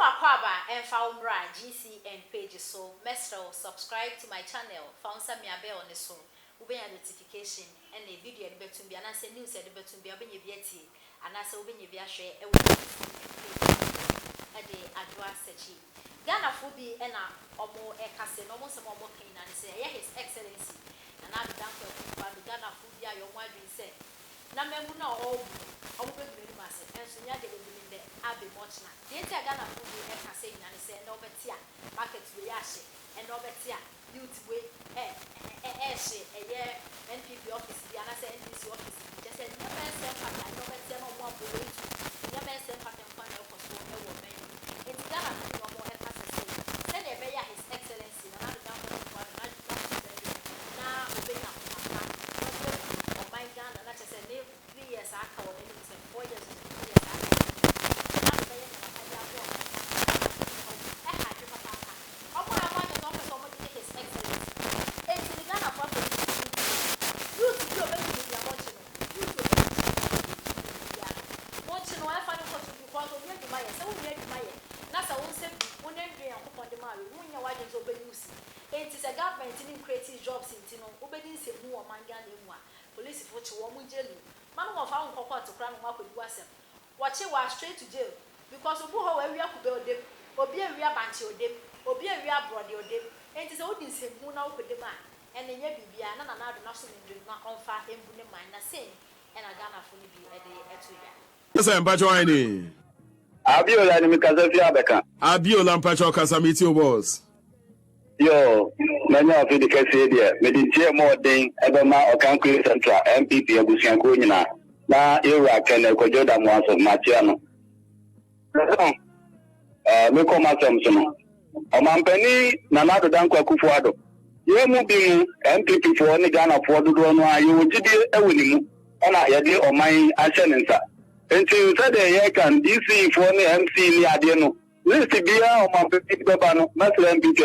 Wakwaba and Faumbra GCN page so Mestro subscribe to my channel. Found some bell on the soul. Ube a notification and a video at Betum be announced news at the Betum be open your beauty and as open your beer share a day advance sechi. Ghana Fubi and a more a cassin almost a more king and say, His Excellency. And I've done for Ghana Fubi, your wife said. Namemuna all open very massive and so ya will be in the Abbey Mochna. The Ghana Fubi and Cassin and say no betia, markets we ashe and no betia, youth way ashe a year NPP office, the NSA NDC office. Just said, no man said, I know that some of one way to no man said, Pattern Fund of Costa woman. It's Ghana no more at Cassin. Send a bear His Excellency, and I'm down for one, now obey up on my Ghana, and I said, 3 years I called it, 4 years, 3 years I called jobs in Tino, obedience who are Mangan in one, police for Chiwamu jelly. Man of our cocoa to crown up with Wassam. Watch it was straight to jail because of who we are build them, or be a real bunch of them, or be a real body of them. And it is all this who now with the man, and then you be an another national not on fire and put the mind the same, and I gonna fully be a day at 2 years. Yes, I'm Pachoini. Abiola ni Mikazafia Beka. Abiola Pacho Casamiti was. Yo, many of the case here, Meditia more thing, Ebema or Concrete Central, MPP, Abusian Kunina, Na Iraq and Kojoda Mwas of Matiano. Miko Masamson. Omampeni, Nanado Danko Kufuado. You moving MPP for any Ghana for the Dona, you would be a winning on a yadi or my Ashenensa. Until you said a can DC for any MC Liadiano. This is Bia or my Babano, Master MPP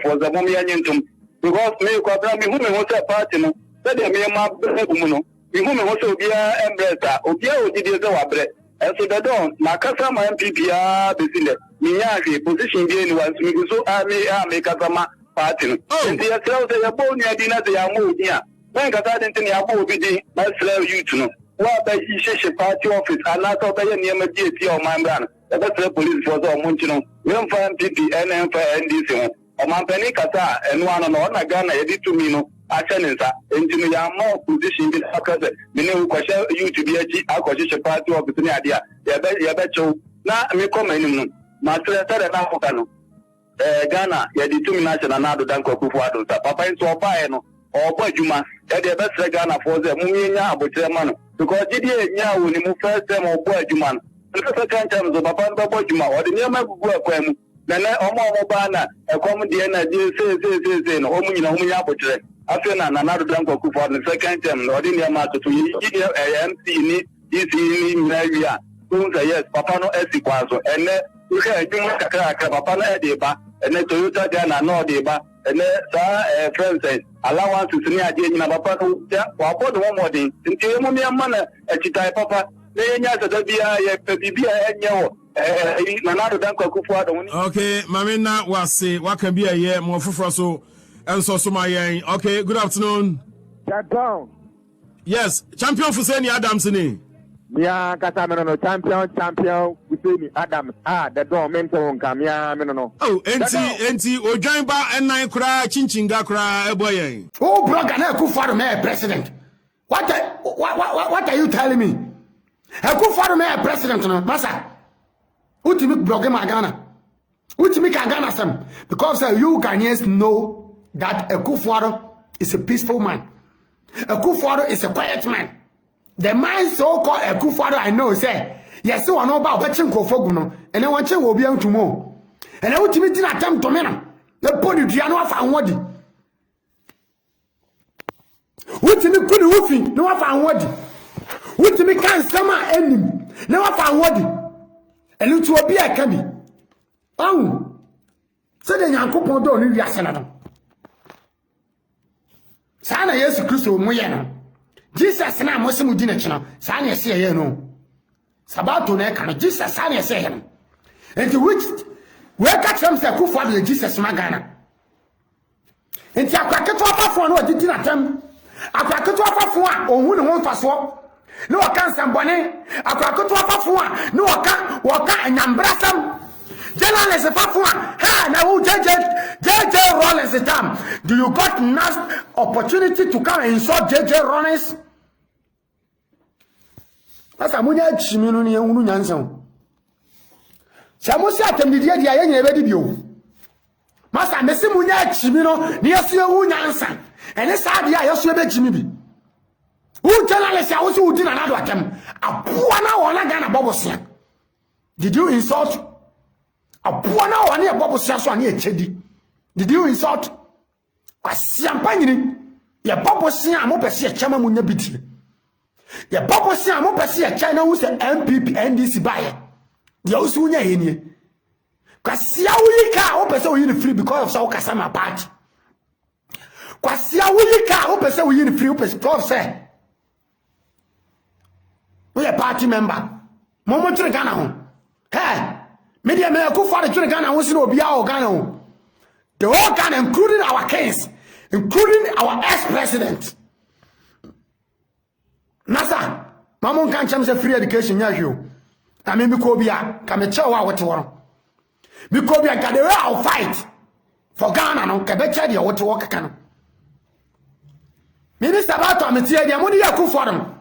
for the Momiantum. Because me, Quadrami, whom was a partner, said a mere map, Muno, whom also be a embracer, or Pia did the Wabre. And so the dawn, Macasa, my MPP, Besile, Miyaki, position being once, me so I may Kasama partner. And the yourself, they are born near dinner, they are moved here. When I didn't know, Master, you to know. What by Shishi party office, and not over near my GT or my brand. That's the police for the Munchino. We don't find PP, NM for NDC. Omampeni kata enwana no na Ghana yedi tumino achenensa entinu ya more position bi akase mene ukoshe YouTube echi akoshe party office ni ade a ya be chew na me koma enim no ma tare na Africa no Ghana yedi tumino national na do danko Kufuado sa papa nso obae no obo adwuma e de be sre Ghana for ze mumienya abotre ma no because gidi enya wo ni mu first time obo adwuma no the second time zo papa nbo adwuma o de nyama gugu akwam Nana Omo Bana, a common DNA, say, no, Omina, Homiapotre. After another drunk of Kufa, the second time, or in your matter to MC, in Nigeria, who say yes, Papano Esiquazo, and then you can do Papana Deba, and then Toyota Dana, no Deba, and then friends say, allowance to Senia Jane, Papa, or one more thing, until Mumia Mana, a Chita Papa, they answer the BIA and yo. Okay, Mamina was say what can be a year more for so and so my okay, good afternoon. Shut down. Yes, champion for Seni Adams in Yeah, Catamano, champion with me, Adams. The door mental come, yeah, no. Oh, NT, Ojamba and I cry, Chinchinga cry, boy. Oh, Brogana Kufaru Mayor President. What are you telling me? A Kufaru Mayor President, no, Massa. Ultimate blogger Ghana. Ultimate Ghana some because you Ghanaians know that a Kufuado is a peaceful man. A Kufuado is a quiet man. The man so called a Kufuado I know say yes so I know about watching Kofoguno and then watching will be able to more. And I ultimate attempt to me. The body Diano found what ultimate good woofing no one found what ultimate can summer ending no one found what. And to be a candy. Oh, so then Uncle Pondo knew Yasanado. Sana yes, Christo Moyana. Jesus and I must move dinner channel. Sana say, no. Sabato Necano, Jesus, Sana say him. And to which we catch them say Akufo-Addo Jesus magana enti akwaketo afafo no odidi na tem akwaketo afafo a ohun ne ho mfaso ne waka nsambone akwaketo afafo a ne waka anyambrasam journalist afafo a ha na wo JJ Rollins time do you got nice opportunity to come and insult JJ Rollins asa munya chimi no ne ehunu nyansan Samusi atem dia ye nyina bedi bio masa mesi munya chimi no ne yesu ehu nyansa ene sa dia yesu ebegimi bi who journalist a wo so udi na nado atem apoa na wona Ghana bobosia did you insult apoa na wona e bobosia so ane echedi did you insult kwasiampa nyini ye bobosia mo pese e chama munya bitie ye bobosia mo pese e China wo se MPP NDC baye dia usunya henie kwasia wuyika wo pese wo yini free because of so kasama party kwasia wuyika wo pese wo yini free wo pese because say we a party member momo tire Ghana ho media me Akufo-Addo tire Ghana ho si no obia o Ghana ho the whole Ghana including our kings including our ex-president nasa mamo kan cham say free education nya hwe I mean, Mikobia, come and show what you want. Mikobia got the real fight for Ghana, no Cabecha, what to walk can. Minister Bato, I'm here, the money I cook for them.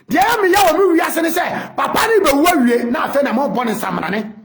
The army, your movie, as I say, Papa, you be worried, now, I'm more born in Samarane.